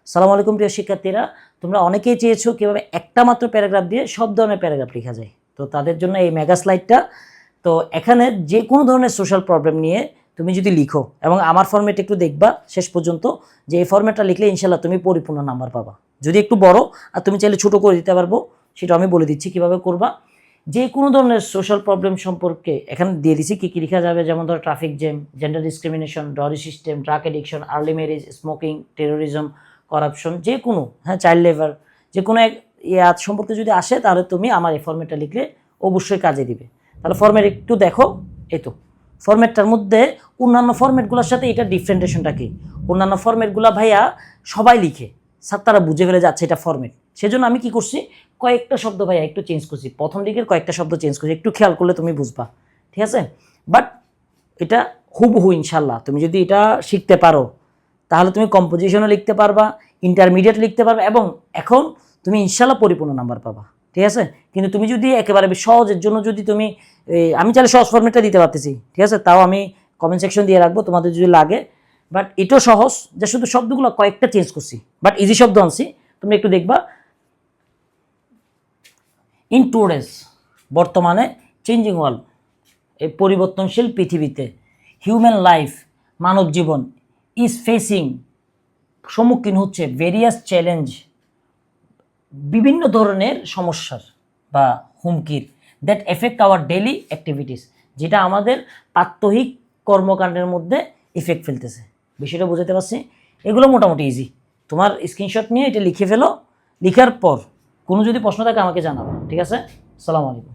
সালাম আলাইকুম প্রিয় শিক্ষার্থীরা, তোমরা অনেকেই চেয়েছো কীভাবে একটা মাত্র প্যারাগ্রাফ দিয়ে সব ধরনের প্যারাগ্রাফ লেখা যায়। তো তাদের জন্য এই মেগা স্লাইডটা। তো এখানে যে কোনো ধরনের সোশ্যাল প্রবলেম নিয়ে তুমি যদি লিখো এবং আমার ফরম্যাট একটু দেখবা শেষ পর্যন্ত, যে এই ফরম্যাটটা লিখলে ইনশাল্লাহ তুমি পরিপূর্ণ নাম্বার পাবা। যদি একটু বড় আর তুমি চাইলে ছোটো করে দিতে পারবো, সেটা আমি বলে দিচ্ছি কীভাবে করবা। যে কোনো ধরনের সোশ্যাল প্রবলেম সম্পর্কে এখানে দিয়ে দিচ্ছি কী কী লেখা যাবে, যেমন ধরো traffic jam, gender discrimination, dowry system, drug addiction, early marriage, smoking, terrorism, corruption, যে কোনো চাইল্ড লেবার, যে কোনো এক সম্পর্কে যদি আসে তাহলে তুমি আমার এই ফরম্যাটটা লিখলে অবশ্যই কাজে দিবে। তাহলে ফরম্যাট একটু দেখো। এই তো ফরম্যাটটার মধ্যে অন্যান্য ফরম্যাটগুলোর সাথে এটা ডিফারেন্টেশনটা কি, অন্যান্য ফরম্যাটগুলো ভাইয়া সবাই লিখে স্যার তারা বুঝে ফেলে যাচ্ছে এটা ফরম্যাট। সেজন্য আমি কি করছি, কয়েকটা শব্দ ভাইয়া একটু চেঞ্জ করছি, প্রথম দিকের কয়েকটা শব্দ চেঞ্জ করছি, একটু খেয়াল করলে তুমি বুঝবা, ঠিক আছে। বাট এটা হুবহু ইনশাল্লাহ তুমি যদি এটা শিখতে পারো তাহলে তুমি কম্পোজিশনও লিখতে পারবা, ইন্টারমিডিয়েট লিখতে পারবা, এবং এখন তুমি ইনশাল্লাহ পরিপূর্ণ নাম্বার পাবা, ঠিক আছে। কিন্তু তুমি যদি একেবারে সহজের জন্য যদি তুমি আমি চাইলে সহজ ফরম্যাটটা দিতে পারতেছি, ঠিক আছে, তাও আমি কমেন্ট সেকশন দিয়ে রাখবো তোমাদের যদি লাগে। বাট এটাও সহজ, যে শুধু শব্দগুলো কয়েকটা চেঞ্জ করছি, বাট ইজি শব্দ আনছি, তুমি একটু দেখবা। ইন টুডেজ, বর্তমানে, চেঞ্জিং ওয়ার্ল্ড, এই পরিবর্তনশীল পৃথিবীতে, হিউম্যান লাইফ, মানব জীবন, ইজ ফেসিং, সম্মুখীন হচ্ছে, ভেরিয়াস চ্যালেঞ্জ, বিভিন্ন ধরনের সমস্যার বা হুমকির, that affect our daily activities, যেটা আমাদের প্রাত্যহিক কর্মকাণ্ডের মধ্যে ইফেক্ট ফেলতেছে। বিষয়টা বুঝতে পারছি। এগুলো মোটামুটি ইজি, তোমার স্ক্রিনশট নিয়ে এটা লিখে ফেলো। লিখার পর কোনো যদি প্রশ্ন থাকে আমাকে জানাবো, ঠিক আছে। আসসালামু আলাইকুম।